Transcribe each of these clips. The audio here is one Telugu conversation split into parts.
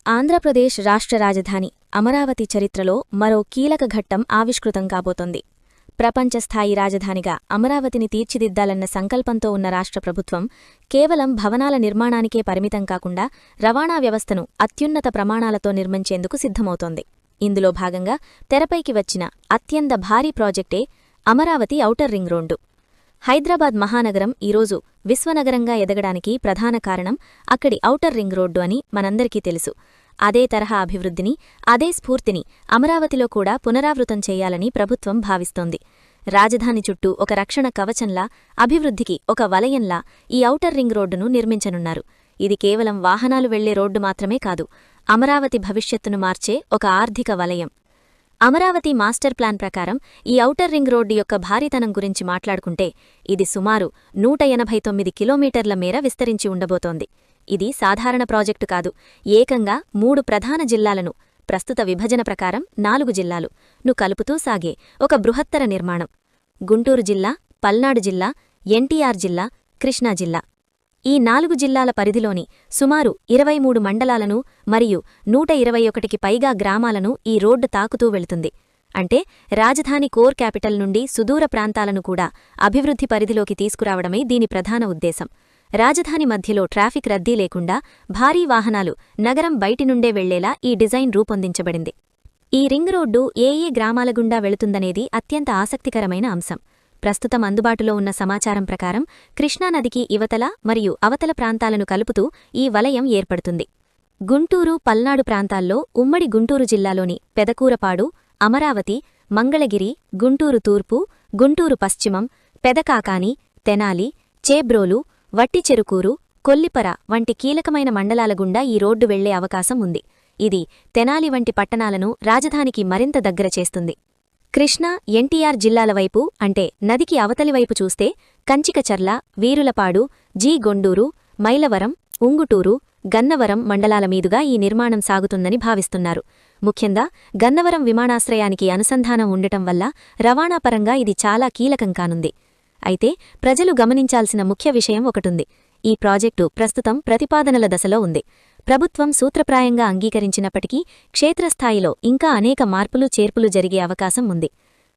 ఆంధ్రప్రదేశ్ రాష్ట్ర రాజధాని అమరావతి చరిత్రలో మరో కీలక ఘట్టం ఆవిష్కృతం కాబోతోంది. ప్రపంచస్థాయి రాజధానిగా అమరావతిని తీర్చిదిద్దాలన్న సంకల్పంతో ఉన్న రాష్ట్ర ప్రభుత్వం కేవలం భవనాల నిర్మాణానికే పరిమితం కాకుండా రవాణా వ్యవస్థను అత్యున్నత ప్రమాణాలతో నిర్మించేందుకు సిద్ధమవుతోంది. ఇందులో భాగంగా తెరపైకి వచ్చిన అత్యంత భారీ ప్రాజెక్టే Amaravati outer ring road. Hyderabad మహానగరం ఈరోజు విశ్వనగరంగా ఎదగడానికి ప్రధాన కారణం అక్కడి ఔటర్ రింగ్ రోడ్డు అని మనందరికీ తెలుసు. అదే తరహా అభివృద్ధిని, అదే స్ఫూర్తిని అమరావతిలో కూడా పునరావృతం చేయాలని ప్రభుత్వం భావిస్తోంది. రాజధాని చుట్టూ ఒక రక్షణ కవచంలా, అభివృద్ధికి ఒక వలయంలా ఈ ఔటర్ రింగ్ రోడ్డును నిర్మించనున్నారు. ఇది కేవలం వాహనాలు వెళ్లే రోడ్డు మాత్రమే కాదు, అమరావతి భవిష్యత్తును మార్చే ఒక ఆర్థిక వలయం. అమరావతి మాస్టర్ ప్లాన్ ప్రకారం ఈ ఔటర్ రింగ్ రోడ్డు యొక్క భారీతనం గురించి మాట్లాడుకుంటే ఇది సుమారు 189 కిలోమీటర్ల మేర విస్తరించి ఉండబోతోంది. ఇది సాధారణ ప్రాజెక్టు కాదు, ఏకంగా 3 ప్రధాన జిల్లాలను, ప్రస్తుత విభజన ప్రకారం 4 జిల్లాలను కలుపుతూ సాగే ఒక బృహత్తర నిర్మాణం. గుంటూరు జిల్లా, పల్నాడు జిల్లా, ఎన్టీఆర్ జిల్లా, కృష్ణా జిల్లా, ఈ 4 జిల్లాల పరిధిలోని సుమారు 23 మండలాలను మరియు 121కి పైగా గ్రామాలను ఈ రోడ్డు తాకుతూ వెళుతుంది. అంటే రాజధాని కోర్ క్యాపిటల్ నుండి సుదూర ప్రాంతాలను కూడా అభివృద్ధి పరిధిలోకి తీసుకురావడమే దీని ప్రధాన ఉద్దేశం. రాజధాని మధ్యలో ట్రాఫిక్ రద్దీ లేకుండా భారీ వాహనాలు నగరం బయటి నుండే వెళ్లేలా ఈ డిజైన్ రూపొందించబడింది. ఈ రింగ్ రోడ్డు ఏ గ్రామాల గుండా వెళుతుందనేది అత్యంత ఆసక్తికరమైన అంశం. ప్రస్తుతం అందుబాటులో ఉన్న సమాచారం ప్రకారం కృష్ణానదికి ఇవతల మరియు అవతల ప్రాంతాలను కలుపుతూ ఈ వలయం ఏర్పడుతుంది. గుంటూరు, పల్నాడు ప్రాంతాల్లో ఉమ్మడి గుంటూరు జిల్లాలోని పెదకూరపాడు, అమరావతి, మంగళగిరి, గుంటూరు తూర్పు, గుంటూరు పశ్చిమం, పెదకాకాని, తెనాలి, చేబ్రోలు, వట్టిచెరుకూరు, కొల్లిపర వంటి కీలకమైన మండలాల గుండా ఈ రోడ్డు వెళ్లే అవకాశం ఉంది. ఇది తెనాలి వంటి పట్టణాలను రాజధానికి మరింత దగ్గర చేస్తుంది. కృష్ణా, ఎన్టీఆర్ జిల్లాల వైపు అంటే నదికి అవతలివైపు చూస్తే కంచికచర్ల, వీరులపాడు, గొండూరు, మైలవరం, ఉంగుటూరు, గన్నవరం మండలాల మీదుగా ఈ నిర్మాణం సాగుతుందని భావిస్తున్నారు. ముఖ్యంగా గన్నవరం విమానాశ్రయానికి అనుసంధానం ఉండటం వల్ల రవాణాపరంగా ఇది చాలా కీలకం కానుంది. అయితే ప్రజలు గమనించాల్సిన ముఖ్య విషయం ఒకటుంది. ఈ ప్రాజెక్టు ప్రస్తుతం ప్రతిపాదనల దశలో ఉంది. ప్రభుత్వం సూత్రప్రాయంగా అంగీకరించినప్పటికీ క్షేత్రస్థాయిలో ఇంకా అనేక మార్పులు చేర్పులు జరిగే అవకాశం ఉంది.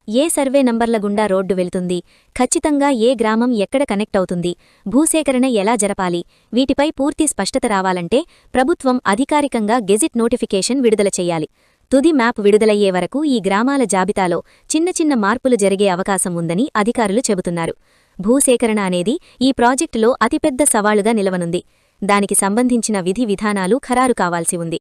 ఏ సర్వే నంబర్ల గుండా రోడ్డు వెళుతుంది, ఖచ్చితంగా ఏ గ్రామం ఎక్కడ కనెక్ట్ అవుతుంది, భూసేకరణ ఎలా జరపాలి, వీటిపై పూర్తి స్పష్టత రావాలంటే ప్రభుత్వం అధికారికంగా గెజిట్ నోటిఫికేషన్ విడుదల చెయ్యాలి. తుది మ్యాప్ విడుదలయ్యే వరకు ఈ గ్రామాల జాబితాలో చిన్న చిన్న మార్పులు జరిగే అవకాశం ఉందని అధికారులు చెబుతున్నారు. భూసేకరణ అనేది ఈ ప్రాజెక్టులో అతిపెద్ద సవాలుగా నిలవనుంది. దానికి సంబంధించిన విధి విధానాలు ఖరారు కావాల్సి ఉంది.